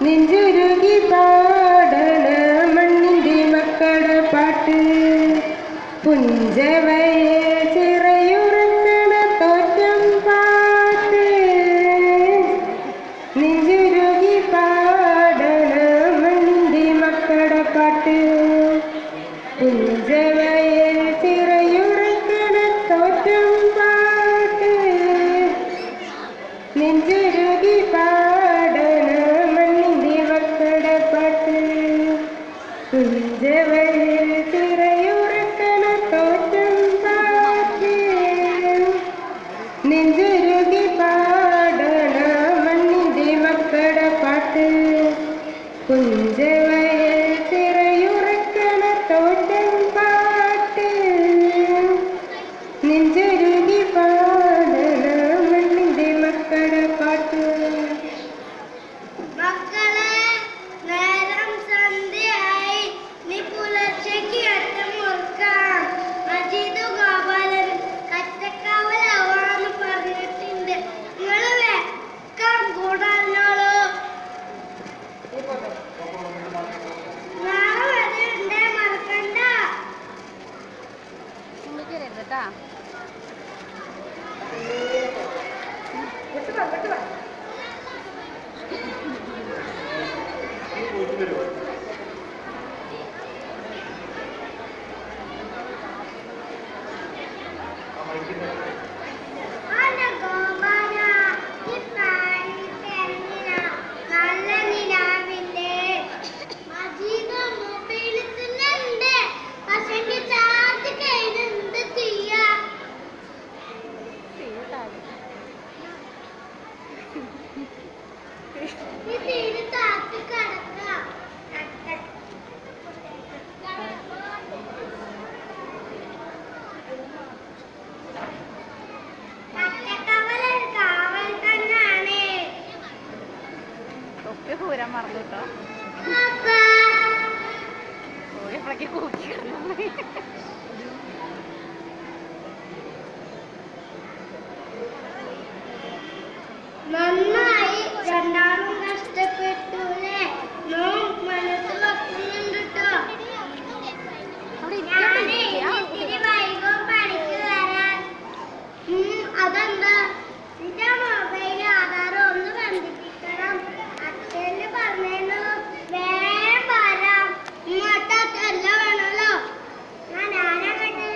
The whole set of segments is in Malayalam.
നെഞ്ചുരുകി പാടണ മണ്ണിൻ്റെ മക്കളുടെ പാട്ട് പുഞ്ചവയെ ചിറയുറക്കണ തോറ്റം പാട്ട് നെഞ്ചുരുകി പാടണ മണ്ണിൻ്റെ മക്കളുടെ പാട്ട് പുഞ്ചവയെ ചിറയുറക്കണ തോറ്റം പാട്ട് നെഞ്ചുരുകി പാടണ മണ്ണിൻ്റെ മക്കളുടെ പാട്ട് പുഞ്ചവയെ ചിറയുറക്കണ തോറ്റം പാട്ട് നെഞ്ചുരുകി പാടണ മണ്ണിൻ്റെ മക്കളുടെ പാട്ട് പുഞ്ചവയെ ചിറയുറക്കണ തോറ്റം പാട്ട് നെഞ്ചുരുകി പാടണ മണ്ണിൻ്റെ മക്കളുടെ പാട്ട്. മക്കളെ നേരം സന്ധ്യയായി നീ പുലർച്ചയ്ക്ക് അറ്റമുറുക്കാം മജീദ് ഗോപാലൻ കറ്റക്കാവലാവാന്ന് പറഞ്ഞിട്ടുണ്ട്. നിങ്ങള് വെക്കാം കൂടാനോളൂ. നാളെ വരെയുണ്ടേ മറക്കണ്ട. പൂരാൻ മറന്നു കേട്ടോ. എപ്പോഴേക്ക് കൂക്കി കിടന്നു. നന്നായി രണ്ടാളും കഷ്ടപ്പെട്ടൂലേ. മനസ്സ് വെക്കുന്നുണ്ട് കേട്ടോ. ഇത്തിരി വൈകും പണിക്ക് വരാൻ. അതെന്താ നിന്റെ മൊബൈൽ ആധാരം ഒന്ന് ബന്ധിപ്പിക്കണം. അച്ഛന് പറഞ്ഞു വേഗം വരാം. ഇങ്ങോട്ട് അല്ല വേണമല്ലോ. ഞാനങ്ങട്ട്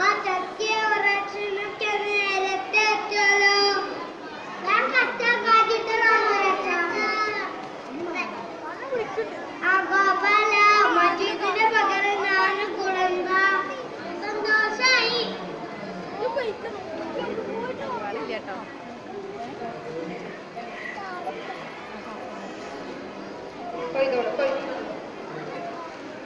ആ ചക്കിയ ഉറച്ചിനൊക്കെ നേരത്തെ എത്തുമല്ലോ. ഞാൻ കഷ്ടപ്പാട്ടിട്ടുള്ള ആ ഗോപാല മജീദിന്റെ പകരം ഞാൻ കുളന്ത സന്തോഷായി. കേട്ടോ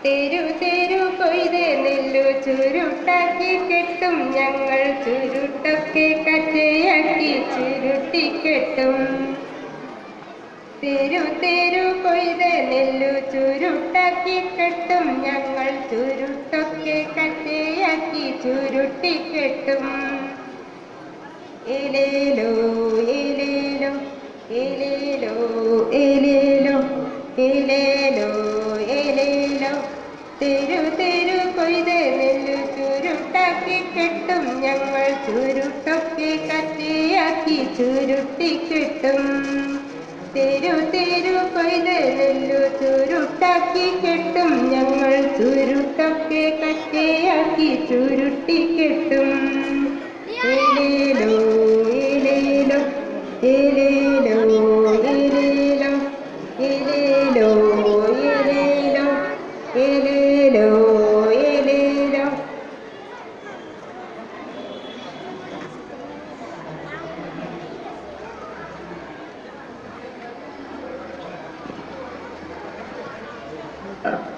തെരു തെരു കൊയ്ത് നെല്ലു ചുരുട്ടാക്കി കെട്ടും ഞങ്ങൾ ചുരുട്ടൊക്കെ കച്ചയാക്കി ചുരുട്ടിക്കെട്ടും. തെരു തെരു കൊയ്ത് നെല്ലു ചുരുട്ടാക്കി കെട്ടും ഞങ്ങൾ ചുരുട്ടൊക്കെ കച്ചയാക്കി ചുരുട്ടിക്കെട്ടും. ഏലേലോ ഏലേലോ ഏലേലോ ഏലേലോ ഏലേലോ ഏലേലോ തെരു തെരു കൊയ്ത് നെല്ലു ചുരുട്ടാക്കി കെട്ടും ഞങ്ങൾ ചുരുട്ടൊക്കെ കച്ചയാക്കി ചുരുട്ടിക്കെട്ടും. തെരു തെരു കൊയ്ത് നെല്ലു ചുരുട്ടാക്കി കെട്ടും ഞങ്ങൾ ചുരുട്ടൊക്കെ കച്ചയാക്കി ചുരുട്ടിക്കെട്ടും. ഏലേലോ ഏലേലോ ഏലേലോ ഏലേലോ ഏലേലോ ഏലേലോ ഏലേലോ ഏലേലോ.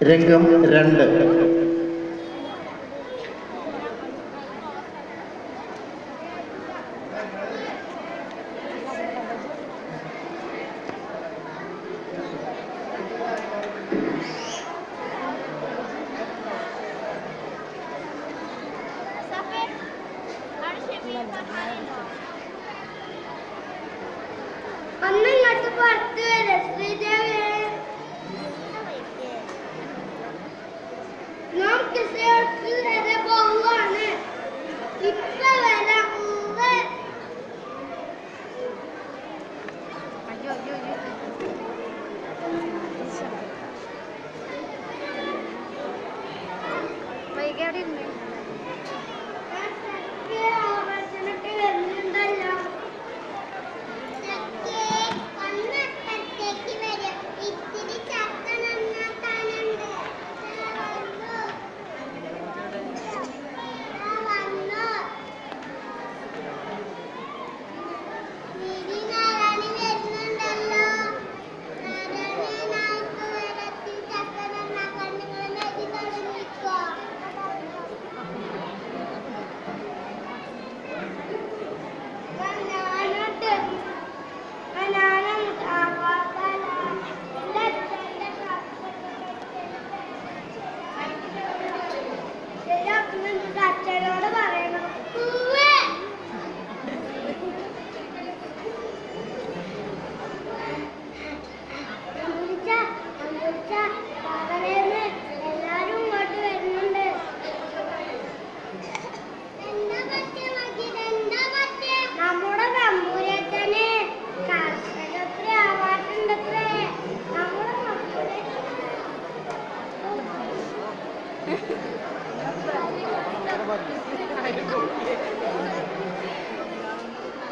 രംഗം 2.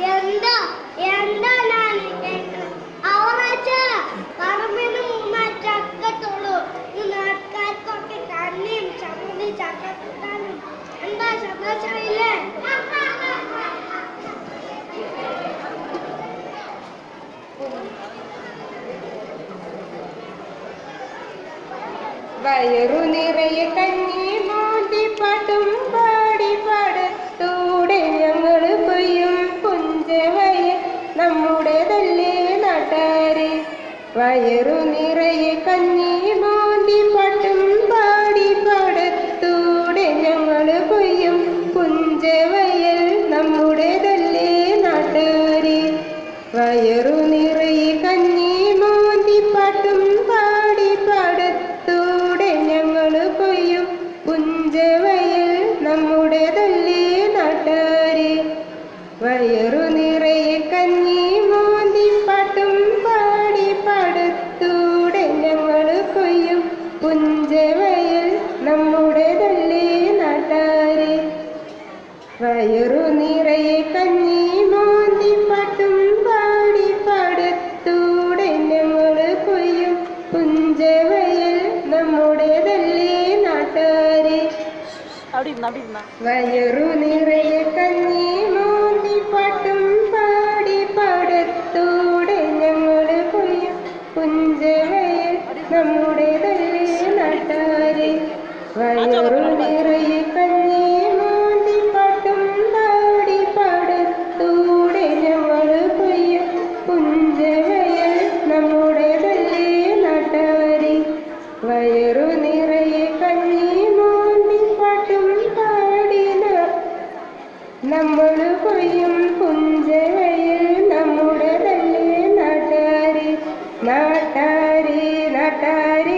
എന്താ എന്താ ഞാൻ കേൾക്കുന്നത്? അവറാച്ച പറമ്പിന് 3 ചക്കത്തുള്ളൂ. നാട്ടുകാർക്കൊക്കെ കണ്ണിയും ചമ്മന്തി ചക്കക്കൂട്ടാനും. എന്താ സന്തോഷമായില്ലേ? വയറു നിറയെ കഞ്ഞി മോന്തി പാട്ടും പാടി പാടത്തൂടെ ഞങ്ങൾ കൊയ്യും പുഞ്ചവയൽ നമ്മുടേതല്ലേ നാട്ടാരെ. വയറു നിറയെ കഞ്ഞി മോന്തി പാട്ടും പാടി പാടത്തൂടെ ഞങ്ങൾ കൊയ്യും പുഞ്ചവയൽ നമ്മുടേതല്ലേ നാട്ടാരെ. വയറു നിറയെ കഞ്ഞി മോന്തി പാട്ടും പാടി പാടത്തൂടെ ഞങ്ങൾ കൊയ്യും പുഞ്ചവയൽ നമ്മുടേതല്ലേ നാട്ടാരെ. വയറു നിറയെ കഞ്ഞി മോന്തി പാട്ടും പാടി പാടത്തൂടെ ഞങ്ങൾ കൊയ്യും പുഞ്ചവയൽ നമ്മുടേതല്ലേ നാട്ടാരെ. വയറു നിറയെ കഞ്ഞി മോന്തി പാട്ടും പാടി പാടത്തൂടെ ഞങ്ങൾ കൊയ്യും പുഞ്ചവയൽ നമ്മുടേതല്ലേ നാട്ടാരെ. വയറു നിറയെ കഞ്ഞി മോന്തി പാട്ടും പാടി പാടത്തൂടെ ഞങ്ങൾ കൊയ്യും പുഞ്ചവയൽ നമ്മുടേതല്ലേ നാട്ടാരെ. വയറു നിറയെ കഞ്ഞി മോന്തി പാട്ടും പാടി പാടത്തൂടെ ഞങ്ങൾ കൊയ്യും പുഞ്ചവയൽ നമ്മുടേതല്ലേ നാട്ടാരെ. വയറു നിറയെ കഞ്ഞി മോന്തി പാട്ടും പാടി നമ്മൾ കൊയ്യും പുഞ്ചവയൽ നമ്മുടേതല്ലേ നാട്ടാരെ. നാട്ടാരെ നാട്ടാരെ